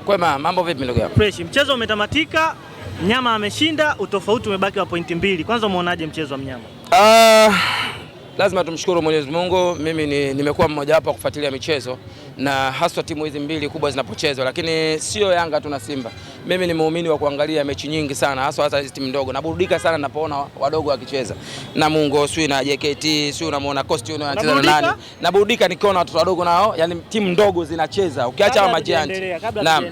Kwema, mambo vipi ndugu yangu? Fresh. Mchezo umetamatika, Mnyama ameshinda, utofauti umebaki wa pointi 2. Kwanza umeonaje mchezo wa Mnyama? Lazima tumshukuru Mwenyezi Mungu. Mimi nimekuwa mmoja wapo kufuatilia michezo na haswa timu hizi mbili kubwa zinapochezwa, lakini sio Yanga tu na Simba. Mimi ni muumini wa kuangalia mechi nyingi sana, haswa hata hizi timu ndogo. Naburudika sana ninapoona wadogo wakicheza. Namungo, sio na JKT, sio unamuona Coast Union anacheza na nani. Naburudika nikiona watoto wadogo nao, yani timu ndogo zinacheza. Ukiacha wa majianti.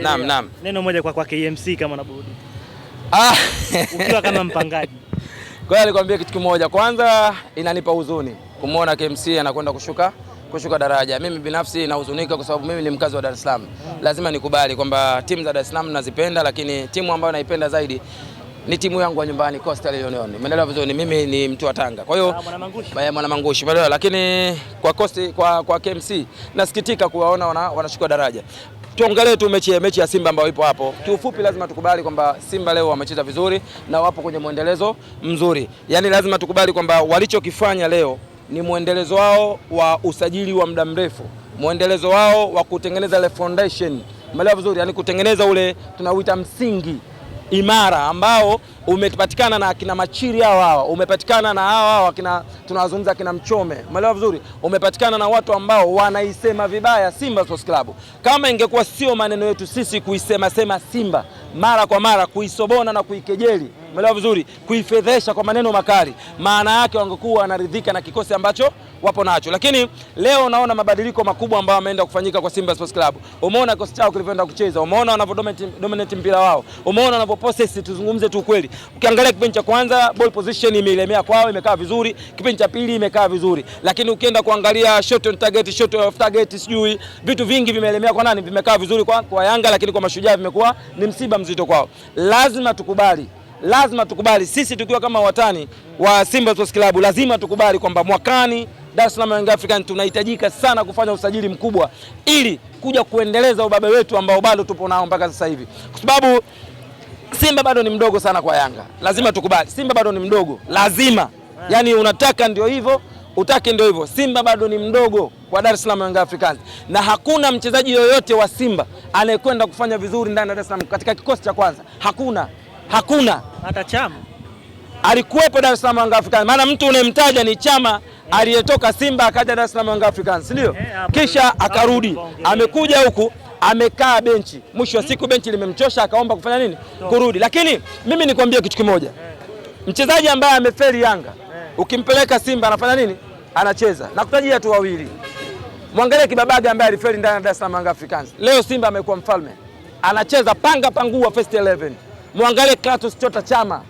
Naam. Neno moja kwa KMC kama unaburudika. Ukiwa kama mpangaji. Kwa hiyo alikwambia kitu kimoja, kwanza inanipa huzuni kumuona KMC anakwenda kushuka daraja. Mimi binafsi nahuzunika kwa sababu mimi ni mkazi wa Dar es Salaam. Lazima nikubali kwamba timu za Dar es Salaam nazipenda, lakini timu ambayo naipenda zaidi ni timu yangu ya nyumbani Coastal Union. Umeelewa vizuri, mimi ni mtu wa Tanga. Kwa hiyo Mwana Mangushi, lakini kwa KMC nasikitika kuwaona wanashuka daraja. Tuangalie tu mechi ya Simba ambayo ipo hapo. Kiufupi lazima tukubali kwamba Simba leo wamecheza vizuri na wapo kwenye muendelezo mzuri. Yaani lazima tukubali kwamba walichokifanya leo ni muendelezo wao wa usajili wa muda mrefu. Muendelezo wao wa kutengeneza ile foundation. Umeelewa vizuri? Yaani kutengeneza ule tunauita msingi imara ambao umepatikana na akina Machiri hawa, umepatikana na hawa tunawazungumza akina Mchome. Umeelewa vizuri? Umepatikana na watu ambao wanaisema vibaya Simba Sports Club. Kama ingekuwa sio maneno yetu sisi kuisema Simba mara kwa mara, kuisobona na kuikejeli, umeelewa vizuri, kuifedhesha kwa maneno makali, maana yake wangekuwa wanaridhika na kikosi ambacho wapo nacho. Lakini leo naona mabadiliko makubwa ambayo yameenda kufanyika kwa Simba Sports Club. Umeona kikosi chao kilivyoenda kucheza, umeona wanavyodominate mpira wao, umeona wanavyopossess. Tuzungumze tu kweli, ukiangalia kipindi cha kwanza ball position imelemea kwao, imekaa vizuri. Kipindi cha pili imekaa vizuri, lakini ukienda kuangalia shot on target, shot off target, sijui vitu vingi vimelemea kwa nani, vimekaa vizuri kwa Yanga, lakini kwa Mashujaa vimekuwa ni msiba mzito kwao. Lazima tukubali sisi tukiwa kama watani wa Simba Sports Club, lazima tukubali kwamba mwakani Dar es Salaam Young Africans tunahitajika sana kufanya usajili mkubwa ili kuja kuendeleza ubabe wetu ambao bado tupo nao mpaka sasa hivi, kwa sababu Simba bado ni mdogo sana kwa Yanga. Lazima tukubali Simba bado ni mdogo, lazima. Yani unataka ndio hivyo, utake ndio hivyo. Simba bado ni mdogo kwa Dar es Salaam Young Africans, na hakuna mchezaji yoyote wa Simba anayekwenda kufanya vizuri ndani ya Dar es Salaam katika kikosi cha kwanza. Hakuna. Hata Chama alikuwepo Dar es Salaam Young Africans. Maana mtu unemtaja ni Chama aliyetoka Simba akaja Dar es Salaam Young Africans, ndio? Kisha akarudi, amekuja huku amekaa benchi, mwisho wa siku benchi limemchosha, akaomba kufanya nini? Kurudi. Lakini mimi nikwambie kitu kimoja, mchezaji ambaye amefeli Yanga ukimpeleka Simba anafanya nini? Anacheza. Nakutajia tu wawili. Mwangalie Kibabaga ambaye alifeli ndani ya Dar es Salaam Young Africans. Leo Simba amekuwa mfalme, anacheza panga pangua first 11. Mwangalie Clatous Chota Chama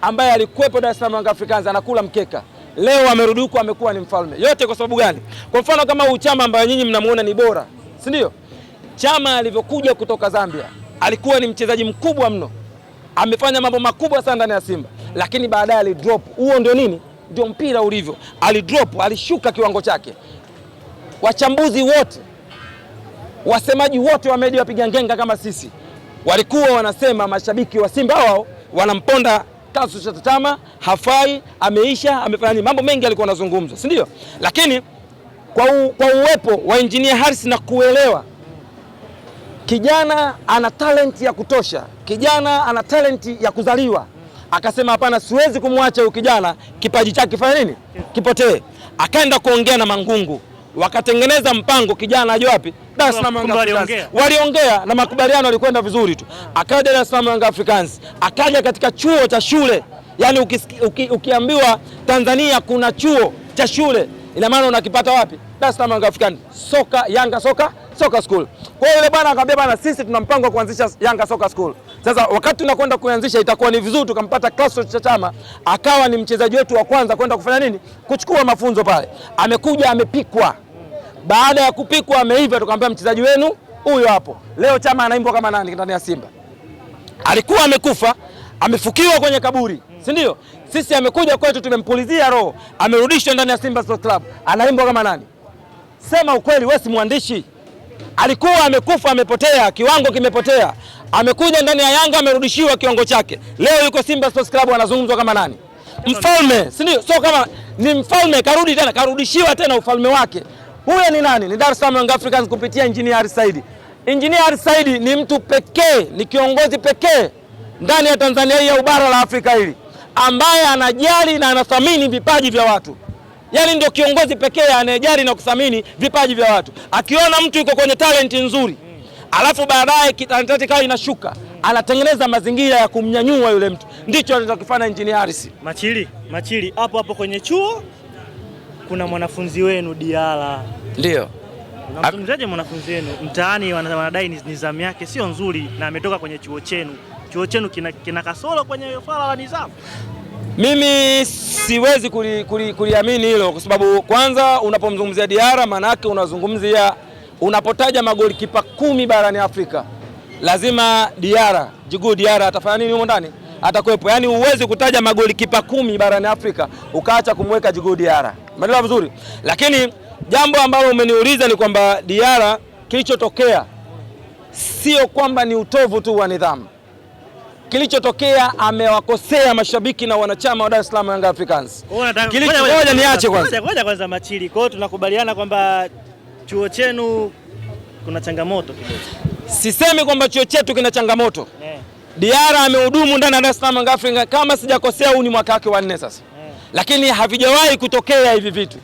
ambaye alikuwepo Dar es Salaam Young Africans, anakula mkeka. Leo amerudi huko, amekuwa ni mfalme. Yote kwa sababu gani? Kwa mfano kama Uchama ambaye nyinyi mnamuona ni bora, si ndio? Chama alivyokuja kutoka Zambia alikuwa ni mchezaji mkubwa mno, amefanya mambo makubwa sana ndani ya Simba, lakini baadaye alidrop. Huo ndio nini? Ndio mpira ulivyo. Alidrop, alishuka kiwango chake. Wachambuzi wote, wasemaji wote wa media wapiga ngenga kama sisi walikuwa wanasema mashabiki wa Simba wao wanamponda Clatous Chota Chama, hafai, ameisha, amefanya nini? Mambo mengi alikuwa anazungumza, si ndio? Lakini kwa uwepo wa Engineer Harris na kuelewa kijana ana talent ya kutosha, kijana ana talent ya kuzaliwa, akasema hapana, siwezi kumwacha huyu kijana kipaji chake kifanye nini? Kipotee. Akaenda kuongea na Mangungu, wakatengeneza mpango, kijana aje wapi? Dar es Salaam Young Africans. Waliongea na makubaliano yalikwenda vizuri tu. Akaja Dar es Salaam Young Africans, akaja katika chuo cha shule. Yaani ukiambiwa Tanzania kuna chuo cha shule, ina maana unakipata wapi? Dar es Salaam Young Africans. Yanga Soka School. Kwa hiyo yule bwana akamwambia bwana, sisi tuna mpango wa kuanzisha Yanga Soka School. Sasa wakati tunakwenda kuanzisha, itakuwa ni vizuri tukampata Clatous Chota Chama akawa ni mchezaji wetu wa kwanza kwenda kufanya nini? Kuchukua mafunzo pale. Amekuja amepikwa. Baada ya kupikwa ameiva, tukamwambia mchezaji wenu huyo hapo. Leo Chama anaimbwa kama nani ndani ya Simba? Alikuwa amekufa, amefukiwa kwenye kaburi, si ndio? Sisi amekuja kwetu, tumempulizia roho, amerudishwa ndani ya Simba Sports Club. Anaimbwa kama nani? Sema ukweli, wewe si mwandishi. Alikuwa amekufa, amepotea, kiwango kimepotea. Amekuja ndani ya Yanga, amerudishiwa kiwango chake. Leo yuko Simba Sports Club, anazungumzwa kama nani? Mfalme, si ndio? Sio kama ni mfalme, karudi tena, karudishiwa tena ufalme wake. Huyo ni nani? Ni Dar es Salaam Young Africans kupitia Engineer Harris Said. Engineer Hersi Said ni mtu pekee, ni kiongozi pekee ndani ya Tanzania hii au bara la Afrika hili ambaye anajali na anathamini vipaji vya watu. Yaani ndio kiongozi pekee anayejali na kuthamini vipaji vya watu. Akiona mtu yuko kwenye talenti nzuri, alafu baadaye talenti kao inashuka, anatengeneza mazingira ya kumnyanyua yule mtu. Ndicho anachokifanya Engineer Hersi. Machili, hapo kwenye chuo kuna mwanafunzi wenu Diara. Ndio. Unamzungumzaje mwanafunzi wenu? Mtaani wanadai nidhamu yake sio nzuri na ametoka kwenye chuo chenu. Chuo chenu kina kasoro kwenye swala la nidhamu. Mimi siwezi kuliamini hilo kwa sababu kwanza unapomzungumzia Diara maana yake unazungumzia, unapotaja magolikipa 10 barani Afrika lazima Djigui Diara atafanya nini huko ndani? Atakuwepo. Yaani huwezi kutaja magolikipa 10 barani Afrika ukaacha kumweka Djigui Diara. Umeelewa vizuri? Lakini jambo ambalo umeniuliza ni kwamba Diara kilichotokea sio kwamba ni utovu tu wa nidhamu. Kilichotokea amewakosea mashabiki na wanachama wa Dar es Salaam Young Africans. Ngoja niache kwanza. Kwanza Machili. Kwa hiyo tunakubaliana kwamba chuo chenu kuna changamoto kidogo. Sisemi kwamba chuo chetu kina changamoto. Diara amehudumu ndani ya Dar es Salaam Young Africans, kama sijakosea huu ni mwaka wake wa 4 sasa. Lakini havijawahi kutokea hivi vitu.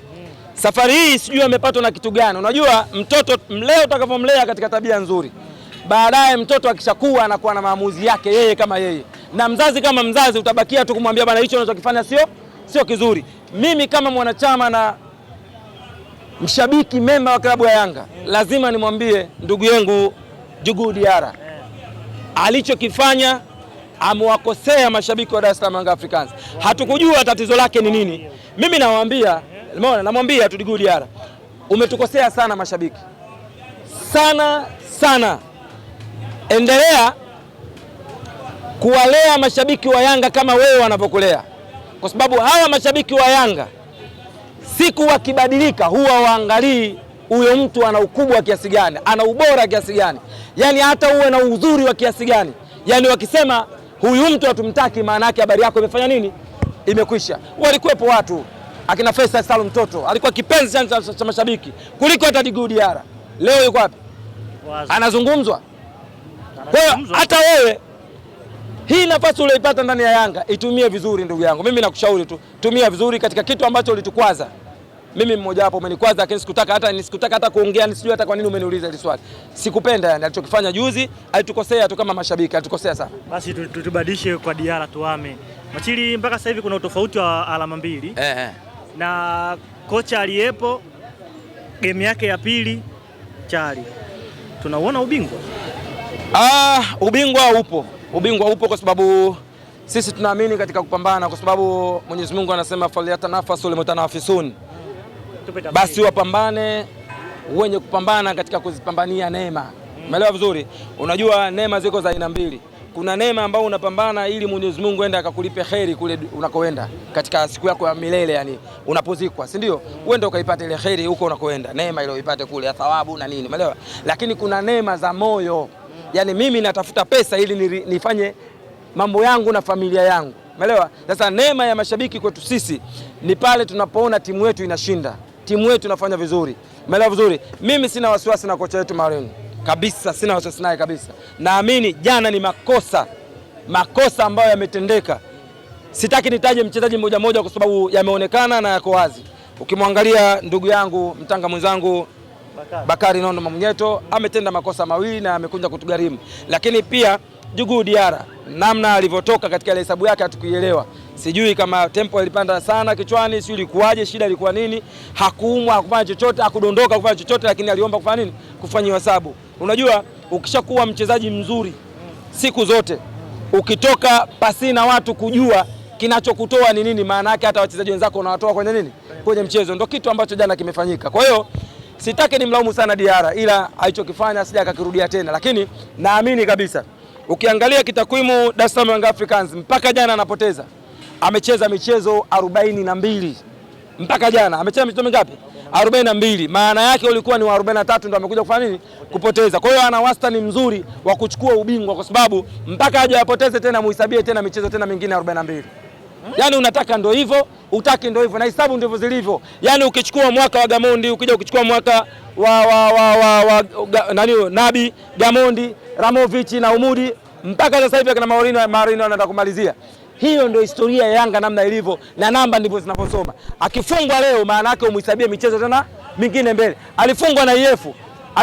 Safari hii sijui amepatwa na kitu gani. Unajua mtoto mleo utakapomlea katika tabia nzuri, baadaye mtoto akishakuwa anakuwa na maamuzi yake yeye kama yeye. Na mzazi kama mzazi utabakia tu kumwambia bana hicho unachokifanya sio kizuri. Mimi kama mwanachama na mshabiki memba wa klabu ya Yanga, lazima nimwambie ndugu yangu Djigui Diara alichokifanya amewakosea mashabiki wa Dar es Salaam Young Africans. Hatukujua tatizo lake ni nini. Mimi namwambia tu Djigui Diara, umetukosea sana mashabiki. Sana. Endelea kuwalea mashabiki wa Yanga kama wewe wanavyokulea. Kwa sababu hawa mashabiki wa Yanga siku wakibadilika huwa waangalii huyo mtu ana ukubwa wa kiasi gani, ana ubora kiasi gani. Yaani hata uwe na uzuri wa kiasi gani. Yaani wakisema huyu mtu hatumtaki, maana yake habari yako imefanya nini? Imekwisha. Walikuwepo watu akina Faisal Salum Toto alikuwa kipenzi cha mashabiki kuliko hata Djigui Diara. Leo yuko wapi? Anazungumzwa. Kwa hiyo hata wewe hii nafasi uliyoipata ndani ya Yanga itumie vizuri ndugu yangu. Mimi nakushauri tu, tumia vizuri katika kitu ambacho ulitukwaza. Mimi mmoja wapo umenikwaza, lakini sikutaka hata kuongea, nisijui hata kwa nini umeniuliza hili swali. Sikupenda yani alichokifanya juzi, alitukosea tu kama mashabiki, alitukosea sana. Basi tutubadilishe kwa Diara tuame. Machili, mpaka sasa hivi kuna utofauti wa alama 2. Na kocha aliyepo game yake ya pili Chali. Tunauona ubingwa? Ubingwa upo kwa sababu sisi tunaamini katika kupambana, kwa sababu Mwenyezi Mungu anasema falyatanafasul mutanafisun. Basi wapambane wenye kupambana katika kuzipambania neema. Umeelewa vizuri? Unajua neema ziko za aina mbili. Kuna neema ambayo unapambana ili Mwenyezi Mungu aende akakulipe kheri kule unakoenda katika siku yako ya milele, yani unapozikwa, si ndio? Uende ukaipate ile kheri huko unakoenda, neema ile uipate kule ya thawabu na nini, umeelewa? Lakini kuna neema za moyo. Yani mimi natafuta pesa ili nifanye mambo yangu na familia yangu, umeelewa? Sasa neema ya mashabiki kwetu sisi ni pale tunapoona timu yetu inashinda, timu yetu inafanya vizuri, umeelewa vizuri? Mimi sina wasiwasi na kocha wetu Marengo kabisa, sina wasiwasi naye kabisa. Naamini jana ni makosa ambayo yametendeka. Sitaki nitaje mchezaji mmoja kwa sababu yameonekana na yako wazi. Ukimwangalia ndugu yangu mtanga mwenzangu Bakari Nondo Mamunyeto ametenda makosa mawili na amekuja kutugharimu. Lakini pia Djigui Diara namna alivyotoka katika ile hesabu yake hatukuielewa. Sijui kama tempo ilipanda sana kichwani, sijui ilikuwaje, shida ilikuwa nini. Hakuumwa, hakufanya chochote, hakudondoka kufanya chochote, lakini aliomba kufanya nini? Kufanyiwa hesabu. Unajua ukishakuwa mchezaji mzuri siku zote, ukitoka pasi na watu kujua kinachokutoa ni nini, maana yake hata wachezaji wenzako unawatoa kwenye nini? Kwenye mchezo. Ndio kitu ambacho jana kimefanyika. Kwa hiyo sitaki nimlaumu sana Diara, ila alichokifanya sija akakirudia tena, lakini naamini kabisa ukiangalia kitakwimu Dar es Salaam Young Africans mpaka jana anapoteza. Amecheza michezo 42. Mpaka jana amecheza michezo mingapi? 42. Maana yake ulikuwa ni wa 43 ndio amekuja kufanya nini? Kupoteza. Kwa hiyo ana wastani mzuri wa kuchukua ubingwa, kwa sababu mpaka aje apoteze tena muhesabie tena michezo tena mingine 42. Yaani unataka ndio hivyo, utaki ndio hivyo, na hesabu ndivyo zilivyo. Yaani ukichukua mwaka wa Gamondi, ukija ukichukua mwaka Nabi Gamondi, Ramovic na Umudi mpaka sasa hivi akina Marino anataka kumalizia. Hiyo ndio historia ya Yanga namna ilivyo, na namba ndivyo zinavyosoma. Akifungwa leo maana yake umhesabie michezo tena mingine mbele. Alifungwa na EF,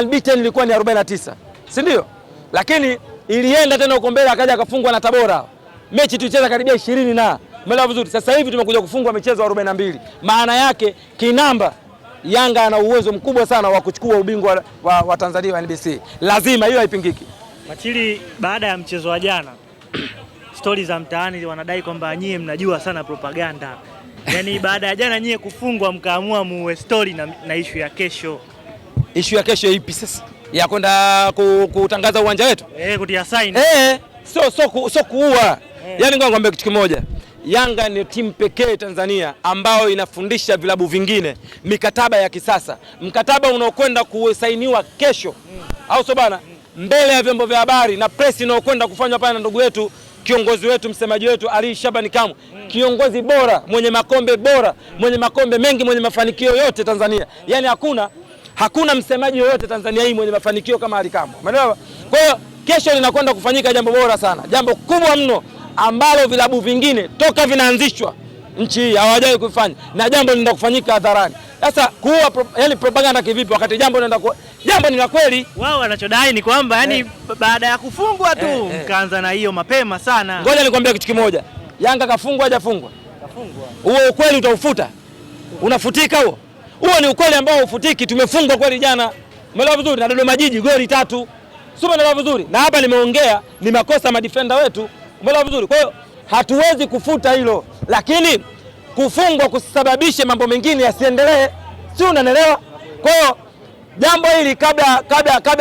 unbeaten ilikuwa ni 49, si ndio? Lakini ilienda tena huko mbele akaja akafungwa na Tabora. Mechi tulicheza karibia 20 na umeelewa vizuri. Sasa hivi tumekuja kufungwa michezo 42. Maana yake kinamba Yanga ana uwezo mkubwa sana wa kuchukua ubingwa wa Tanzania wa NBC. Lazima hiyo haipingiki. Machili, baada ya mchezo wa jana stori za mtaani wanadai kwamba nyie mnajua sana propaganda. Yaani baada ya jana nyie kufungwa mkaamua muwe story na issue ya kesho. Issue ya kesho ipi sasa? Ya kwenda kutangaza uwanja wetu? Kutia sign. So kuua. Yaani ngoja nikwambie kitu kimoja. Yanga ni timu pekee Tanzania ambayo inafundisha vilabu vingine mikataba ya kisasa. Mkataba unaokwenda kusainiwa kesho. Au sio bana? Mbele ya vyombo vya habari na press inayokwenda kufanywa pale na ndugu wetu, kiongozi wetu, msemaji wetu Ali Shabani Kamwe, kiongozi bora, mwenye makombe bora, mwenye makombe mengi, mwenye mafanikio yote Tanzania. Yaani hakuna msemaji yoyote Tanzania hii mwenye mafanikio kama Ali Kamwe. Umeelewa? Kwa hiyo kesho linakwenda kufanyika jambo bora sana, jambo kubwa mno ambalo vilabu vingine toka vinaanzishwa nchi hii hawajawahi kufanya, na jambo linaenda kufanyika hadharani. Sasa kuua yani propaganda kivipi wakati jambo ni la kweli? Wao wanachodai ni kwamba yani baada ya kufungwa tu mkaanza na hiyo mapema sana. Ngoja nikwambie kitu kimoja. Yanga kafungwa hajafungwa? Kafungwa. Huo ukweli utaufuta? Unafutika huo? Huo ni ukweli ambao ufutiki. Tumefungwa kweli jana. Umeelewa vizuri? Na Dodoma Jiji goli 3. Sio, umeelewa vizuri? Na hapa nimeongea ni makosa madefender wetu. Umeelewa vizuri? Kwa hiyo hatuwezi kufuta hilo. Lakini kufungwa kusababishe mambo mengine yasiendelee. Si unanielewa? Kwa hiyo jambo hili kabla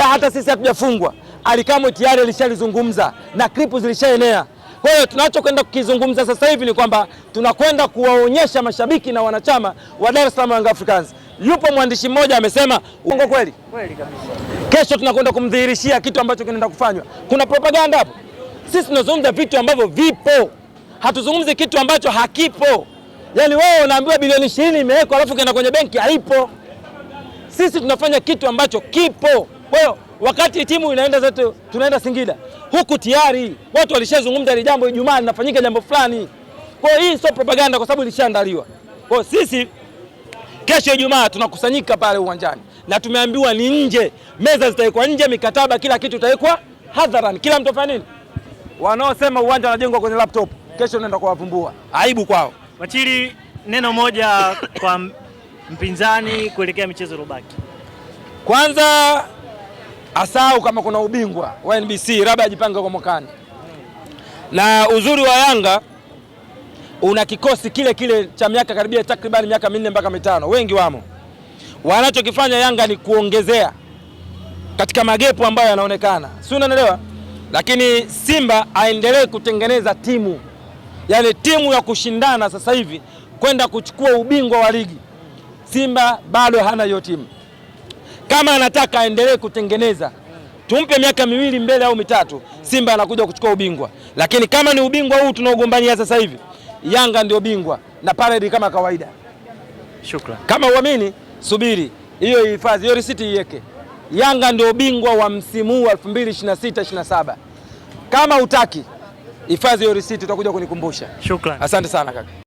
hata sisi hatujafungwa, Ali Kamwe tayari alishalizungumza na klipu zilishaenea. Kwa hiyo tunachokwenda kukizungumza sasa hivi ni kwamba tunakwenda kuwaonyesha mashabiki na wanachama wa Dar es Salaam Young Africans. Yupo mwandishi mmoja amesema uongo kweli? Kweli kabisa. Kesho tunakwenda kumdhihirishia kitu ambacho kinaenda kufanywa. Kuna propaganda hapo? Sisi tunazungumza vitu ambavyo vipo. Hatuzungumzi kitu ambacho hakipo. Yaani wewe unaambiwa bilioni 20 imewekwa alafu kaenda kwenye benki haipo. Sisi tunafanya kitu ambacho kipo. Kwa hiyo wakati timu inaenda zetu tunaenda Singida, huku tayari watu walishazungumza ile jambo Ijumaa linafanyika jambo fulani. Kwa hiyo hii sio propaganda kwa sababu ilishaandaliwa. Kwa hiyo sisi kesho Ijumaa tunakusanyika pale uwanjani na tumeambiwa ni nje, meza zitawekwa nje, mikataba kila kitu itawekwa hadharani. Kila mtu afanye nini? Wanaosema uwanja unajengwa kwenye laptop, kesho naenda kuwavumbua. Aibu kwao. Machili, neno moja kwa mpinzani kuelekea michezo iliyobaki. Kwanza asahau kama kuna ubingwa wa NBC, labda ajipange kwa mwakani. Na uzuri wa Yanga una kikosi kile cha miaka karibia takriban miaka 4 mpaka 5. Wengi wamo. Wanachokifanya Yanga ni kuongezea katika magepu ambayo yanaonekana. Si unanielewa? Lakini Simba aendelee kutengeneza timu. Yaani timu ya kushindana sasa hivi kwenda kuchukua ubingwa wa ligi. Simba bado hana hiyo timu. Kama anataka aendelee kutengeneza, tumpe miaka 2 mbele au 3, Simba anakuja kuchukua ubingwa. Lakini kama ni ubingwa huu tunaogombania sasa hivi, Yanga ndio bingwa na parade kama kawaida. Shukrani. Kama uamini, subiri. Hiyo hifadhi, hiyo risiti iweke. Yanga ndio bingwa wa msimu wa 2026-27. Kama utaki, hifadhi hiyo risiti utakuja kunikumbusha. Shukrani. Asante sana kaka.